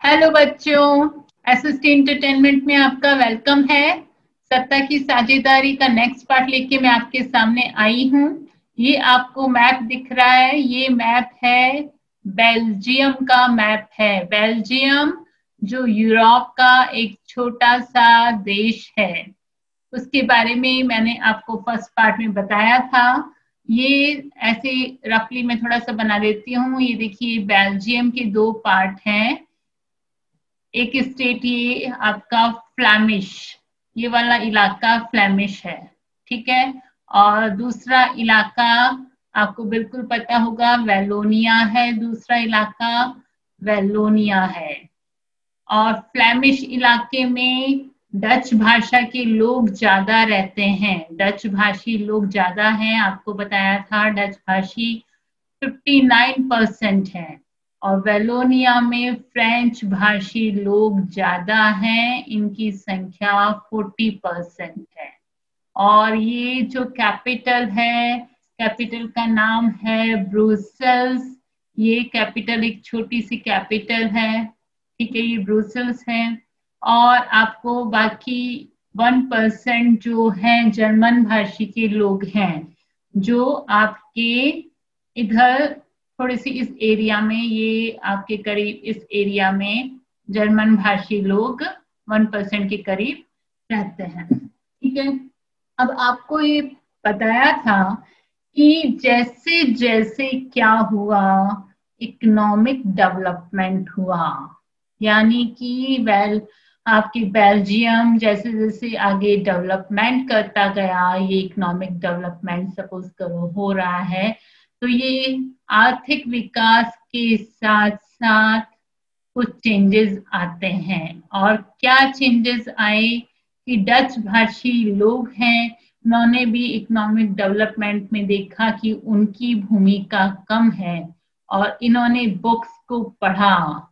Hello बच्चों, assist entertainment में आपका वेलकम है। सत्ता की साझेदारी का नेक्स्ट पार्ट लेके मैं आपके सामने आई हूँ। ये आपको मैप दिख रहा है, ये मैप है बेल्जियम का मैप है। बेल्जियम जो यूरोप का एक छोटा सा देश है, उसके बारे में मैंने आपको फर्स्ट पार्ट में बताया था। ये ऐसे रफली मैं थोड़ा सा बना देती हूँ। ये देखिए, बेल्जियम के दो पार्ट हैं। एक स्टेट ये आपका फ्लैमिश, ये वाला इलाका फ्लैमिश है, ठीक है। और दूसरा इलाका आपको बिल्कुल पता होगा, वेलोनिया है। दूसरा इलाका वेलोनिया है। और फ्लैमिश इलाके में डच भाषा के लोग ज्यादा रहते हैं, डच भाषी लोग ज्यादा हैं। आपको बताया था डच भाषी 59% है। और वेलोनिया में फ्रेंच भाषी लोग ज्यादा हैं, इनकी संख्या 40% है। और ये जो कैपिटल है, कैपिटल का नाम है ब्रुसेल्स। ये कैपिटल एक छोटी सी कैपिटल है, ठीक है, ये ब्रुसेल्स है। और आपको बाकी 1% जो है जर्मन भाषी के लोग हैं, जो आपके इधर थोड़ी सी इस एरिया में, ये आपके करीब इस एरिया में जर्मन भाषी लोग 1% के करीब रहते हैं, ठीक है। अब आपको ये बताया था कि जैसे जैसे क्या हुआ, इकोनॉमिक डेवलपमेंट हुआ, यानी कि आपकी बेल्जियम जैसे जैसे आगे डेवलपमेंट करता गया, ये इकोनॉमिक डेवलपमेंट सपोज करो हो रहा है, तो ये आर्थिक विकास के साथ साथ कुछ चेंजेस आते हैं। और क्या चेंजेस आए कि डच भाषी लोग हैं, उन्होंने भी इकोनॉमिक डेवलपमेंट में देखा कि उनकी भूमिका कम है, और इन्होंने बुक्स को पढ़ा,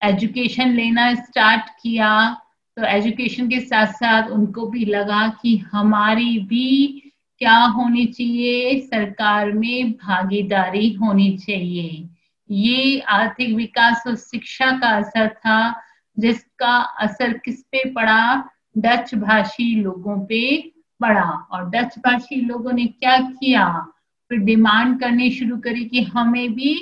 एजुकेशन लेना स्टार्ट किया। तो एजुकेशन के साथ साथ उनको भी लगा कि हमारी भी क्या होनी चाहिए, सरकार में भागीदारी होनी चाहिए। ये आर्थिक विकास और शिक्षा का असर था, जिसका असर किस पे पड़ा, डच भाषी लोगों पे पड़ा। और डच भाषी लोगों ने क्या किया, फिर डिमांड करनी शुरू करी कि हमें भी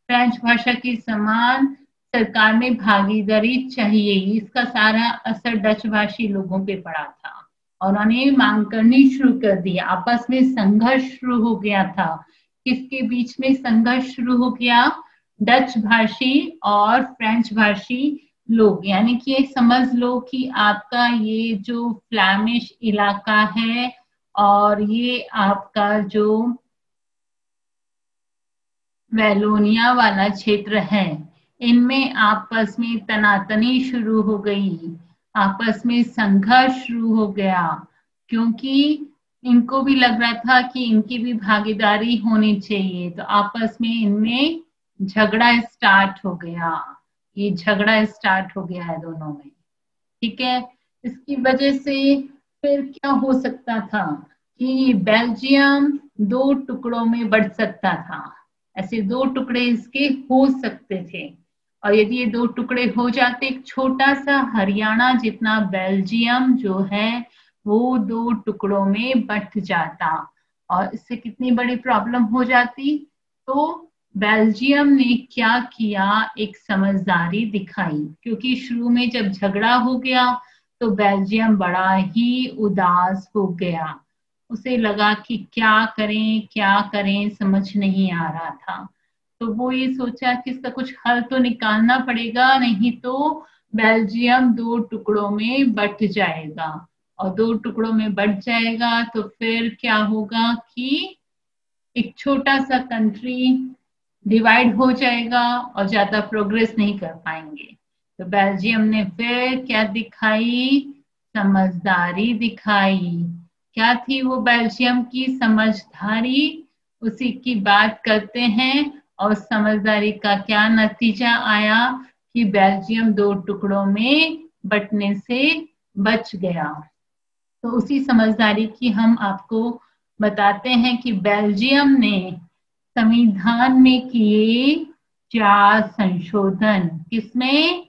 फ्रेंच भाषा के समान सरकार में भागीदारी चाहिए। इसका सारा असर डच भाषी लोगों पे पड़ा था और उन्होंने मांग करनी शुरू कर दी। आपस में संघर्ष शुरू हो गया था। किसके बीच में संघर्ष शुरू हो गया, डच भाषी और फ्रेंच भाषी लोग। यानी कि ये समझ लो कि आपका ये जो फ्लैमिश इलाका है और ये आपका जो वेलोनिया वाला क्षेत्र है, इनमें आपस में तनातनी शुरू हो गई, आपस में संघर्ष शुरू हो गया, क्योंकि इनको भी लग रहा था कि इनकी भी भागीदारी होनी चाहिए। तो आपस में इनमें झगड़ा स्टार्ट हो गया, ये झगड़ा स्टार्ट हो गया है दोनों में, ठीक है। इसकी वजह से फिर क्या हो सकता था कि बेल्जियम दो टुकड़ों में बढ़ सकता था। ऐसे दो टुकड़े इसके हो सकते थे, और यदि ये दो टुकड़े हो जाते, एक छोटा सा हरियाणा जितना बेल्जियम जो है वो दो टुकड़ों में बंट जाता, और इससे कितनी बड़ी प्रॉब्लम हो जाती। तो बेल्जियम ने क्या किया, एक समझदारी दिखाई, क्योंकि शुरू में जब झगड़ा हो गया तो बेल्जियम बड़ा ही उदास हो गया। उसे लगा कि क्या करें समझ नहीं आ रहा था। तो वो ये सोचा कि इसका कुछ हल तो निकालना पड़ेगा, नहीं तो बेल्जियम दो टुकड़ों में बंट जाएगा। और दो टुकड़ों में बंट जाएगा तो फिर क्या होगा कि एक छोटा सा कंट्री डिवाइड हो जाएगा और ज्यादा प्रोग्रेस नहीं कर पाएंगे। तो बेल्जियम ने फिर क्या दिखाई, समझदारी दिखाई। क्या थी वो बेल्जियम की समझदारी, उसी की बात करते हैं। और समझदारी का क्या नतीजा आया कि बेल्जियम दो टुकड़ों में बंटने से बच गया। तो उसी समझदारी की हम आपको बताते हैं कि बेल्जियम ने संविधान में किए 4 संशोधन। किसमें,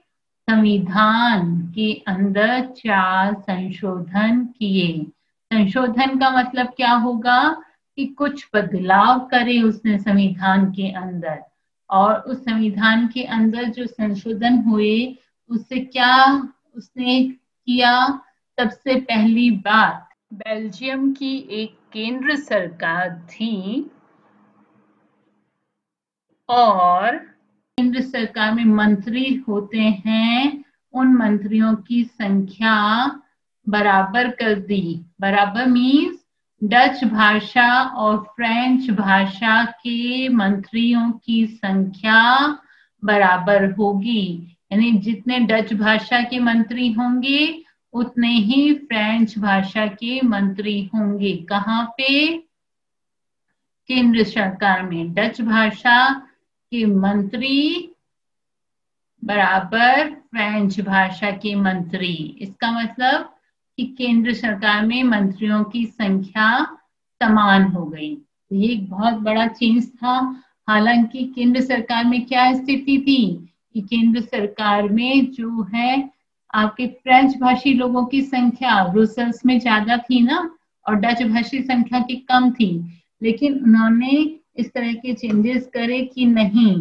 संविधान के अंदर 4 संशोधन किए। संशोधन का मतलब क्या होगा कि कुछ बदलाव करे उसने संविधान के अंदर, और उस संविधान के अंदर जो संशोधन हुए उससे क्या उसने किया। सबसे पहली बात, बेल्जियम की एक केंद्र सरकार थी और केंद्र सरकार में मंत्री होते हैं, उन मंत्रियों की संख्या बराबर कर दी। बराबर मीन्स डच भाषा और फ्रेंच भाषा के मंत्रियों की संख्या बराबर होगी, यानी जितने डच भाषा के मंत्री होंगे उतने ही फ्रेंच भाषा के मंत्री होंगे। कहाँ पे? केंद्र सरकार में डच भाषा के मंत्री बराबर फ्रेंच भाषा के मंत्री। इसका मतलब कि केंद्र सरकार में मंत्रियों की संख्या समान हो गई। ये एक बहुत बड़ा चेंज था। हालांकि केंद्र सरकार में क्या स्थिति थी कि केंद्र सरकार में जो है आपके फ्रेंच भाषी लोगों की संख्या ब्रुसेल्स में ज्यादा थी ना, और डच भाषी संख्या की कम थी। लेकिन उन्होंने इस तरह के चेंजेस करे कि नहीं,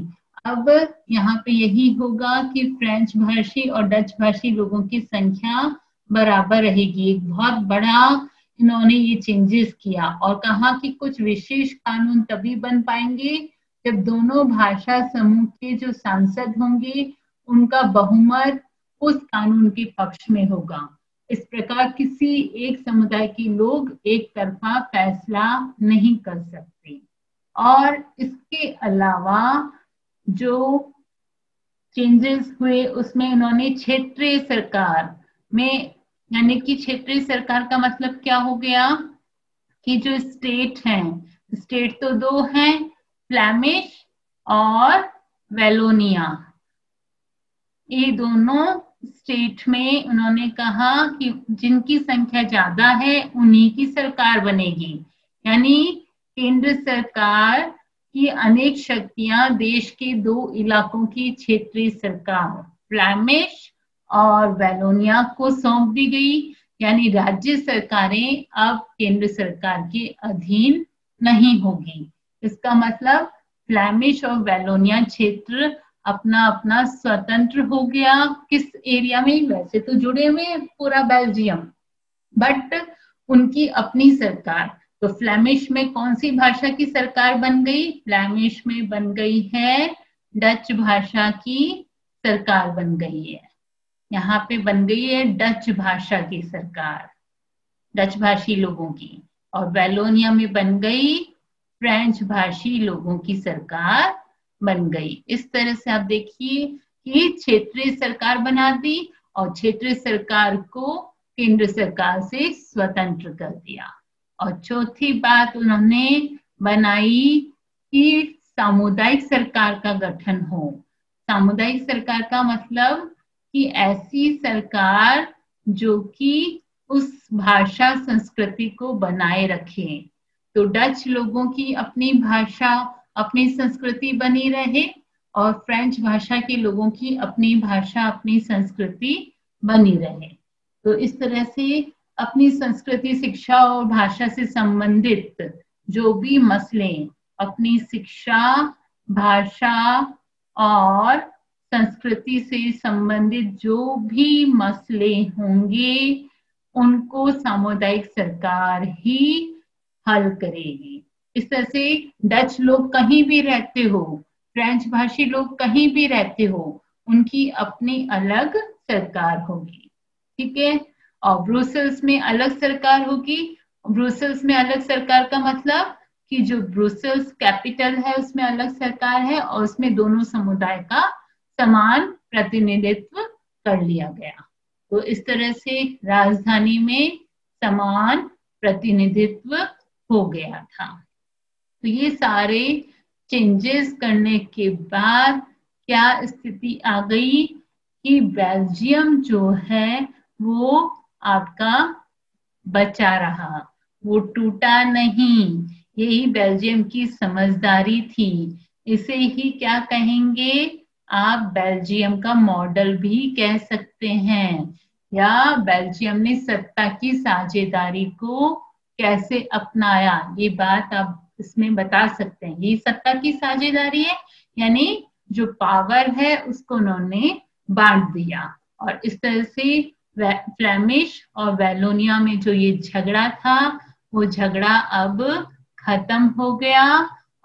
अब यहाँ पे यही होगा कि फ्रेंच भाषी और डच भाषी लोगों की संख्या बराबर रहेगी। एक बहुत बड़ा इन्होंने ये चेंजेस किया और कहा कि कुछ विशेष कानून तभी बन पाएंगे जब दोनों भाषा समूह के जो सांसद होंगे उनका बहुमत उस कानून के पक्ष में होगा। इस प्रकार किसी एक समुदाय के लोग एक तरफा फैसला नहीं कर सकते। और इसके अलावा जो चेंजेस हुए उसमें उन्होंने क्षेत्रीय सरकार में, यानी कि क्षेत्रीय सरकार का मतलब क्या हो गया कि जो स्टेट हैं, स्टेट तो 2 हैं, फ्लैमिश और वेलोनिया, ये दोनों स्टेट में उन्होंने कहा कि जिनकी संख्या ज्यादा है उन्हीं की सरकार बनेगी। यानी केंद्र सरकार की अनेक शक्तियां देश के 2 इलाकों की क्षेत्रीय सरकार फ्लैमिश और वेलोनिया को सौंप दी गई। यानी राज्य सरकारें अब केंद्र सरकार के अधीन नहीं होगी। इसका मतलब फ्लैमिश और वेलोनिया क्षेत्र अपना अपना स्वतंत्र हो गया। किस एरिया में? वैसे तो जुड़े हुए पूरा बेल्जियम, बट उनकी अपनी सरकार। तो फ्लैमिश में कौन सी भाषा की सरकार बन गई? फ्लैमिश में बन गई है डच भाषा की सरकार बन गई है। यहाँ पे बन गई है डच भाषा की सरकार, डच भाषी लोगों की। और वेलोनिया में बन गई फ्रेंच भाषी लोगों की सरकार बन गई। इस तरह से आप देखिए कि क्षेत्रीय सरकार बना दी और क्षेत्रीय सरकार को केंद्र सरकार से स्वतंत्र कर दिया। और चौथी बात उन्होंने बनाई कि सामुदायिक सरकार का गठन हो। सामुदायिक सरकार का मतलब कि ऐसी सरकार जो कि उस भाषा संस्कृति को बनाए रखे। तो डच लोगों की अपनी भाषा अपनी संस्कृति बनी रहे और फ्रेंच भाषा के लोगों की अपनी भाषा अपनी संस्कृति बनी रहे। तो इस तरह से अपनी संस्कृति, शिक्षा और भाषा से संबंधित जो भी मसले, अपनी शिक्षा, भाषा और संस्कृति से संबंधित जो भी मसले होंगे उनको सामुदायिक सरकार ही हल करेगी। इस तरह से डच लोग कहीं भी रहते हो, फ्रेंच भाषी लोग कहीं भी रहते हो, उनकी अपनी अलग सरकार होगी। ठीक है। और ब्रुसेल्स में अलग सरकार होगी। ब्रुसेल्स में अलग सरकार का मतलब कि जो ब्रुसेल्स कैपिटल है उसमें अलग सरकार है और उसमें दोनों समुदाय का समान प्रतिनिधित्व कर लिया गया। तो इस तरह से राजधानी में समान प्रतिनिधित्व हो गया था। तो ये सारे चेंजेस करने के बाद क्या स्थिति आ गई कि बेल्जियम जो है वो आपका बचा रहा, वो टूटा नहीं। यही बेल्जियम की समझदारी थी। इसे ही क्या कहेंगे? आप बेल्जियम का मॉडल भी कह सकते हैं, या बेल्जियम ने सत्ता की साझेदारी को कैसे अपनाया, ये बात आप इसमें बता सकते हैं। ये सत्ता की साझेदारी है, यानी जो पावर है उसको उन्होंने बांट दिया। और इस तरह से फ्लेमिश और वैलोनिया में जो ये झगड़ा था, वो झगड़ा अब खत्म हो गया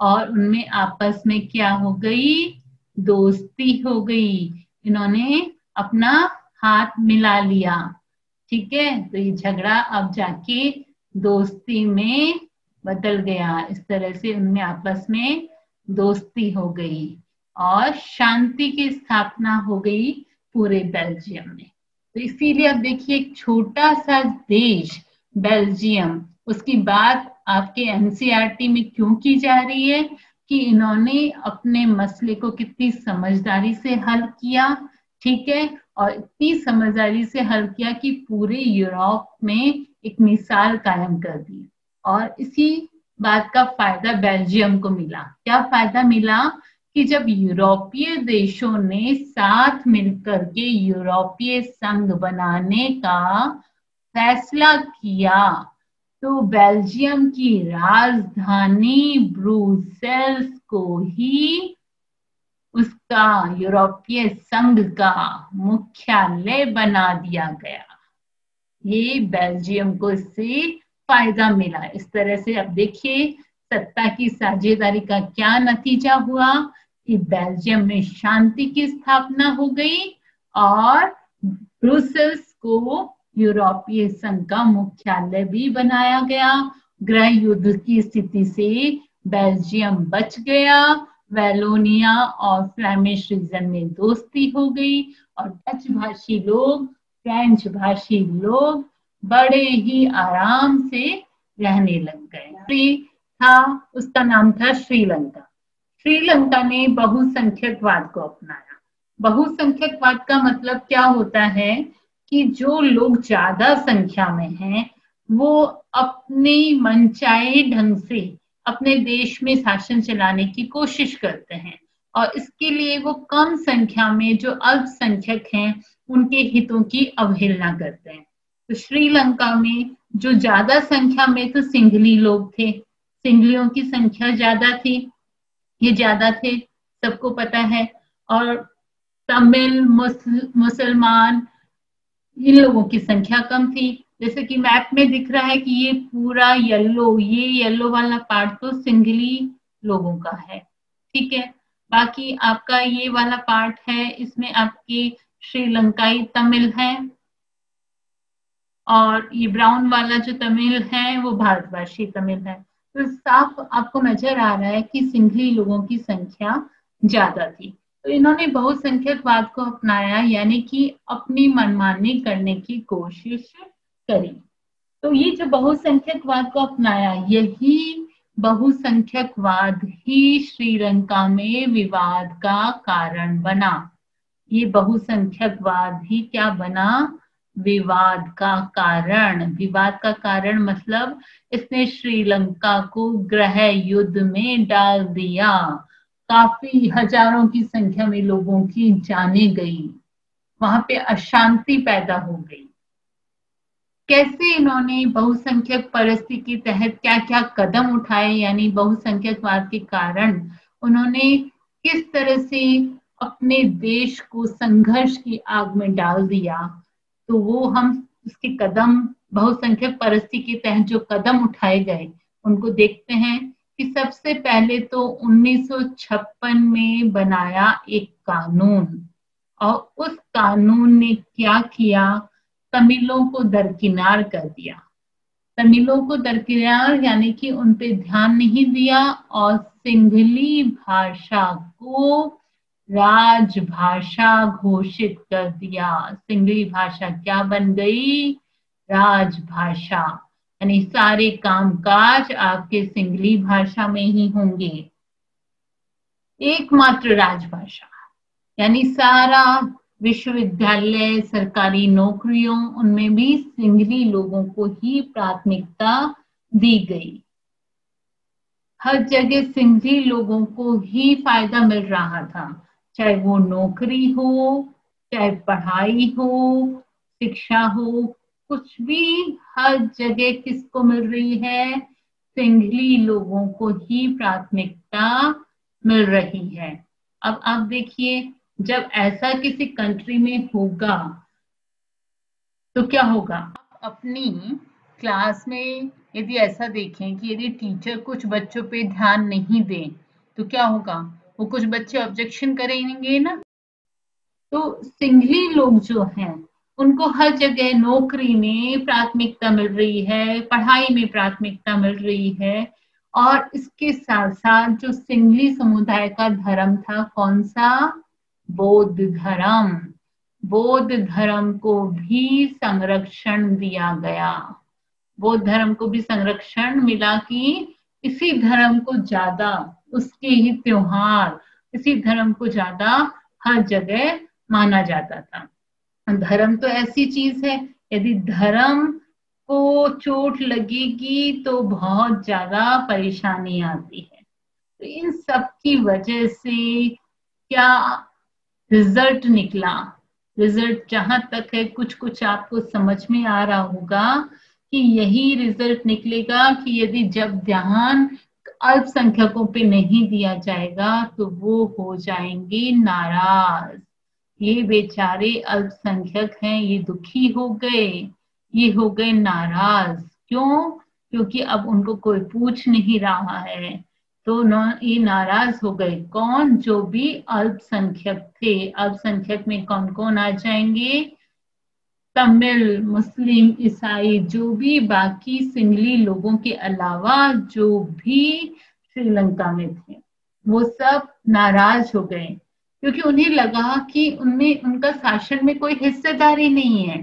और उनमें आपस में क्या हो गई, दोस्ती हो गई। इन्होंने अपना हाथ मिला लिया। ठीक है, तो ये झगड़ा अब जाके दोस्ती में बदल गया। इस तरह से उनमें आपस में दोस्ती हो गई और शांति की स्थापना हो गई पूरे बेल्जियम में। तो इसीलिए अब देखिए, एक छोटा सा देश बेल्जियम, उसकी बात आपके एनसीईआरटी में क्यों की जा रही है कि इन्होंने अपने मसले को कितनी समझदारी से हल किया। ठीक है, और इतनी समझदारी से हल किया कि पूरे यूरोप में एक मिसाल कायम कर दी। और इसी बात का फायदा बेल्जियम को मिला। क्या फायदा मिला कि जब यूरोपीय देशों ने साथ मिलकर के यूरोपीय संघ बनाने का फैसला किया, तो बेल्जियम की राजधानी ब्रुसेल्स को ही उसका यूरोपीय संघ का मुख्यालय बना दिया गया। ये बेल्जियम को इससे फायदा मिला। इस तरह से अब देखिए, सत्ता की साझेदारी का क्या नतीजा हुआ कि बेल्जियम में शांति की स्थापना हो गई और ब्रुसेल्स को यूरोपीय संघ का मुख्यालय भी बनाया गया। गृह युद्ध की स्थिति से बेल्जियम बच गया। वैलोनिया और फ्लेमिश रीजन में दोस्ती हो गई और डच भाषी लोग, फ्रेंच भाषी लोग बड़े ही आराम से रहने लग गए। था, उसका नाम था श्रीलंका। श्रीलंका ने बहुसंख्यकवाद को अपनाया। बहुसंख्यकवाद का मतलब क्या होता है कि जो लोग ज्यादा संख्या में हैं वो अपने मनचाहे ढंग से अपने देश में शासन चलाने की कोशिश करते हैं और इसके लिए वो कम संख्या में जो अल्पसंख्यक हैं उनके हितों की अवहेलना करते हैं। तो श्रीलंका में जो ज्यादा संख्या में तो सिंघली लोग थे, सिंघलियों की संख्या ज्यादा थी, ये ज्यादा थे, सबको पता है। और तमिल, मुसलमान, इन लोगों की संख्या कम थी। जैसे कि मैप में दिख रहा है कि ये पूरा येलो, ये येलो वाला पार्ट तो सिंघली लोगों का है। ठीक है, बाकी आपका ये वाला पार्ट है, इसमें आपकी श्रीलंकाई तमिल है और ये ब्राउन वाला जो तमिल है वो भारतवर्षी तमिल है। तो साफ आपको नजर आ रहा है कि सिंघली लोगों की संख्या ज्यादा थी। तो इन्होंने बहुसंख्यकवाद को अपनाया, यानी कि अपनी मनमानी करने की कोशिश करी। तो ये जो बहुसंख्यकवाद को अपनाया, यही बहुसंख्यकवाद ही श्रीलंका में विवाद का कारण बना। ये बहुसंख्यकवाद ही क्या बना, विवाद का कारण। विवाद का कारण मतलब इसने श्रीलंका को गृह युद्ध में डाल दिया। काफी हजारों की संख्या में लोगों की जानें गई, वहां पे अशांति पैदा हो गई। कैसे इन्होंने बहुसंख्यक परिस्थिति के तहत क्या क्या कदम उठाए, यानी बहुसंख्यकवाद के कारण उन्होंने किस तरह से अपने देश को संघर्ष की आग में डाल दिया, तो वो हम उसके कदम, बहुसंख्यक परिस्थिति के तहत जो कदम उठाए गए उनको देखते हैं। कि सबसे पहले तो 1956 में बनाया एक कानून, और उस कानून ने क्या किया, तमिलों को दरकिनार कर दिया। तमिलों को दरकिनार यानी कि उन पे ध्यान नहीं दिया और सिंघली भाषा को राजभाषा घोषित कर दिया। सिंघली भाषा क्या बन गई, राजभाषा, यानी सारे कामकाज आपके सिंघली भाषा में ही होंगे। एकमात्र राजभाषा, यानी सारा विश्वविद्यालय, सरकारी नौकरियों, उनमें भी सिंघली लोगों को ही प्राथमिकता दी गई। हर जगह सिंघली लोगों को ही फायदा मिल रहा था, चाहे वो नौकरी हो, चाहे पढ़ाई हो, शिक्षा हो, कुछ भी, हर जगह किसको मिल रही है? सिंगली लोगों को ही प्राथमिकता मिल रही है। अब आप देखिए, जब ऐसा किसी कंट्री में होगा तो क्या होगा? आप अपनी क्लास में यदि ऐसा देखें कि यदि टीचर कुछ बच्चों पे ध्यान नहीं दे तो क्या होगा? वो कुछ बच्चे ऑब्जेक्शन करेंगे ना। तो सिंगली लोग जो हैं उनको हर जगह नौकरी में प्राथमिकता मिल रही है, पढ़ाई में प्राथमिकता मिल रही है। और इसके साथ साथ जो सिंगली समुदाय का धर्म था, कौन सा? बौद्ध धर्म। बौद्ध धर्म को भी संरक्षण दिया गया। बौद्ध धर्म को भी संरक्षण मिला कि इसी धर्म को ज्यादा, उसके ही त्योहार, इसी धर्म को ज्यादा हर जगह माना जाता था। धर्म तो ऐसी चीज है, यदि धर्म को चोट लगेगी तो बहुत ज्यादा परेशानी आती है। तो इन सब की वजह से क्या रिजल्ट निकला? रिजल्ट जहां तक है कुछ कुछ आपको समझ में आ रहा होगा कि यही रिजल्ट निकलेगा कि यदि जब ध्यान अल्पसंख्यकों पे नहीं दिया जाएगा तो वो हो जाएंगे नाराज। ये बेचारे अल्पसंख्यक हैं, ये दुखी हो गए, ये हो गए नाराज। क्यों? क्योंकि अब उनको कोई पूछ नहीं रहा है, तो ये नाराज हो गए। कौन? जो भी अल्पसंख्यक थे। अल्पसंख्यक में कौन कौन आ जाएंगे? तमिल, मुस्लिम, ईसाई, जो भी बाकी सिंगली लोगों के अलावा जो भी श्रीलंका में थे, वो सब नाराज हो गए क्योंकि उन्हें लगा कि उनमें, उनका शासन में कोई हिस्सेदारी नहीं है।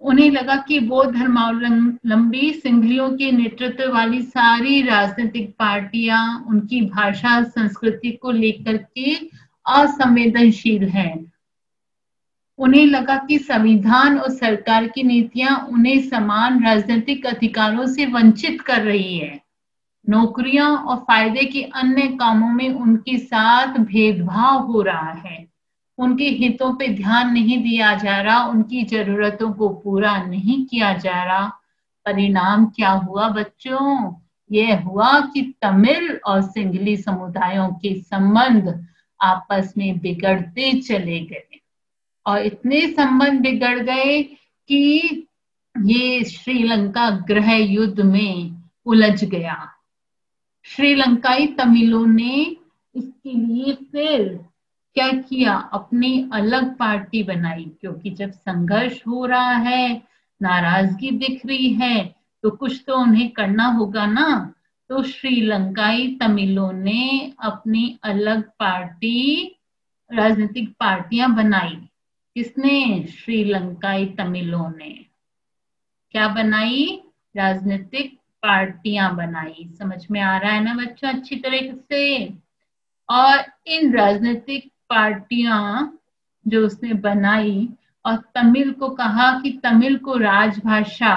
उन्हें लगा कि बौद्ध धर्मावलंबी सिंगलियों के नेतृत्व वाली सारी राजनीतिक पार्टियां उनकी भाषा संस्कृति को लेकर के असंवेदनशील हैं। उन्हें लगा कि संविधान और सरकार की नीतियां उन्हें समान राजनीतिक अधिकारों से वंचित कर रही है। नौकरियां और फायदे के अन्य कामों में उनके साथ भेदभाव हो रहा है। उनके हितों पे ध्यान नहीं दिया जा रहा, उनकी जरूरतों को पूरा नहीं किया जा रहा। परिणाम क्या हुआ बच्चों? यह हुआ कि तमिल और सिंगली समुदायों के संबंध आपस में बिगड़ते चले गए और इतने संबंध बिगड़ गए कि ये श्रीलंका गृह युद्ध में उलझ गया। श्रीलंकाई तमिलों ने इसके लिए फिर क्या किया? अपनी अलग पार्टी बनाई, क्योंकि जब संघर्ष हो रहा है, नाराजगी दिख रही है, तो कुछ तो उन्हें करना होगा ना। तो श्रीलंकाई तमिलों ने अपनी अलग पार्टी, राजनीतिक पार्टियां बनाई। किसने? श्रीलंकाई तमिलों ने क्या बनाई? राजनीतिक पार्टियां बनाई। समझ में आ रहा है ना बच्चों अच्छी तरह से? और इन राजनीतिक पार्टियां जो उसने बनाई और तमिल को कहा कि तमिल को राजभाषा,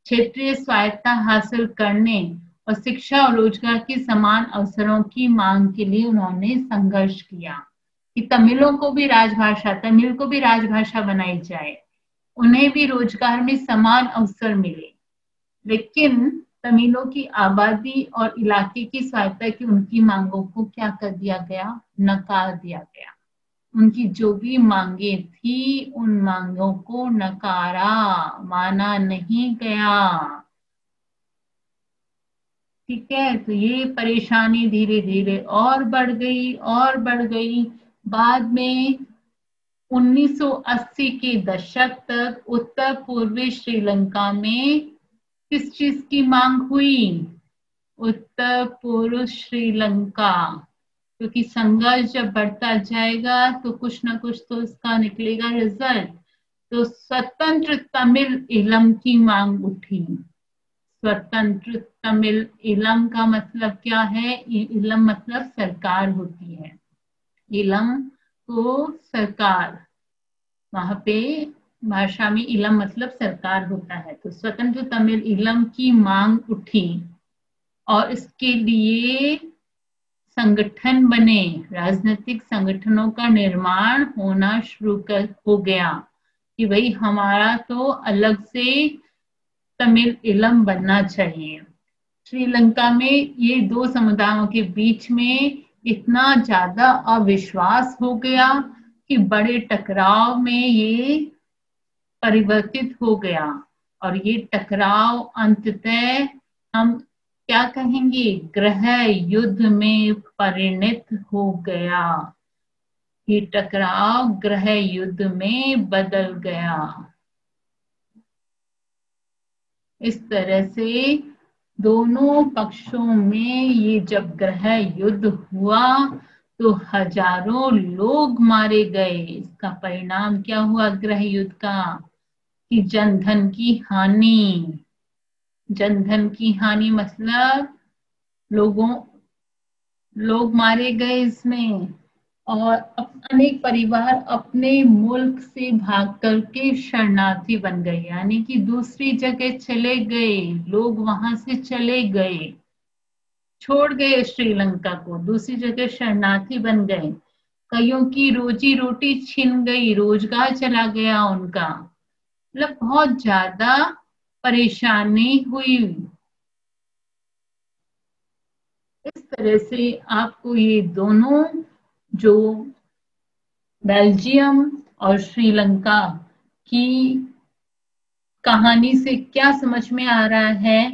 क्षेत्रीय स्वायत्तता हासिल करने और शिक्षा और रोजगार के समान अवसरों की मांग के लिए उन्होंने संघर्ष किया कि तमिलों को भी राजभाषा, तमिल को भी राजभाषा बनाई जाए, उन्हें भी रोजगार में समान अवसर मिले। लेकिन तमिलों की आबादी और इलाके की स्वायत्तता की उनकी मांगों को क्या कर दिया गया? नकार दिया गया। उनकी जो भी मांगे थी उन मांगों को नकारा, माना नहीं गया। ठीक है, तो ये परेशानी धीरे धीरे और बढ़ गई और बढ़ गई। बाद में 1980 के दशक तक उत्तर पूर्वी श्रीलंका में किस चीज की मांग हुई? उत्तर पूर्व श्रीलंका, क्योंकि संघर्ष जब बढ़ता जाएगा तो कुछ ना कुछ तो इसका निकलेगा रिजल्ट। तो स्वतंत्र तमिल इलम की मांग उठी। स्वतंत्र तमिल इलम का मतलब क्या है? इलम मतलब सरकार होती है। इलम को सरकार, वहां पे भाषा में इलम मतलब सरकार होता है। तो स्वतंत्र तमिल इलम की मांग उठी और इसके लिए संगठन बने, राजनीतिक संगठनों का निर्माण होना शुरू हो गया कि भाई हमारा तो अलग से तमिल इलम बनना चाहिए। श्रीलंका में ये दो समुदायों के बीच में इतना ज्यादा अविश्वास हो गया कि बड़े टकराव में ये परिवर्तित हो गया, और ये टकराव अंततः हम क्या कहेंगे, गृह युद्ध में परिणत हो गया। ये टकराव गृह युद्ध में बदल गया। इस तरह से दोनों पक्षों में ये जब गृह युद्ध हुआ तो हजारों लोग मारे गए। इसका परिणाम क्या हुआ गृह युद्ध का, कि जनधन की हानि। जनधन की हानि मतलब लोग मारे गए इसमें, और अनेक परिवार अपने मुल्क से भाग करके शरणार्थी बन गए, यानी कि दूसरी जगह चले गए। लोग वहां से चले गए, छोड़ गए श्रीलंका को, दूसरी जगह शरणार्थी बन गए। कईयों की रोजी रोटी छिन गई, रोजगार चला गया उनका, मतलब बहुत ज्यादा परेशानी हुई। इस तरह से आपको ये दोनों, जो बेल्जियम और श्रीलंका की कहानी से क्या समझ में आ रहा है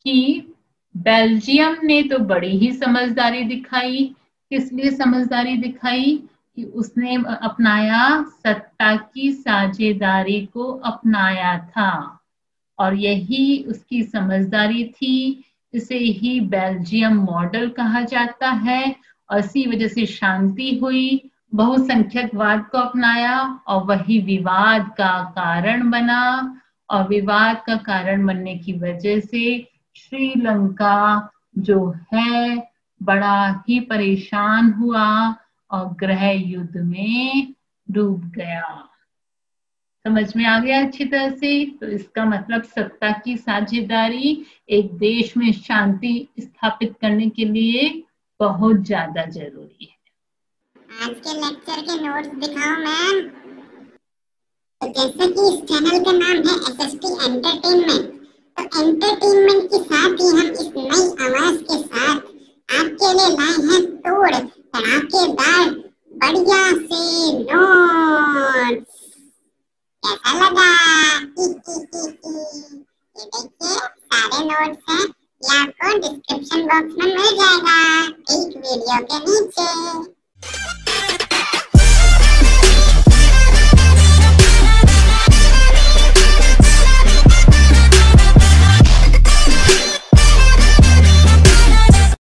कि बेल्जियम ने तो बड़ी ही समझदारी दिखाई। किस लिए समझदारी दिखाई, कि उसने अपनाया, सत्ता की साझेदारी को अपनाया था, और यही उसकी समझदारी थी। इसे ही बेल्जियम मॉडल कहा जाता है, और इसी वजह से शांति हुई। बहुसंख्यकवाद को अपनाया और वही विवाद का कारण बना, और विवाद का कारण बनने की वजह से श्रीलंका जो है बड़ा ही परेशान हुआ और गृह युद्ध में डूब गया। समझ में आ गया अच्छी तरह से? तो इसका मतलब सत्ता की साझेदारी एक देश में शांति स्थापित करने के लिए बहुत ज्यादा जरूरी है। आज के लेक्चर के नोट्स दिखाओ मैम। तो जैसे कि इस चैनल का नाम है एसएसटी एंटरटेनमेंट, तो एंटरटेनमेंट के साथ ही हम इस नई आवाज के साथ आपके लिए लाए हैं तोड़ तड़ाकेदार बढ़िया से नोट्स। कैसा लगा? ये देखिए सारे नोट्स हैं, ये आपको डिस्क्रिप्शन बॉक्स में मिल जाएगा, एक वीडियो के नीचे।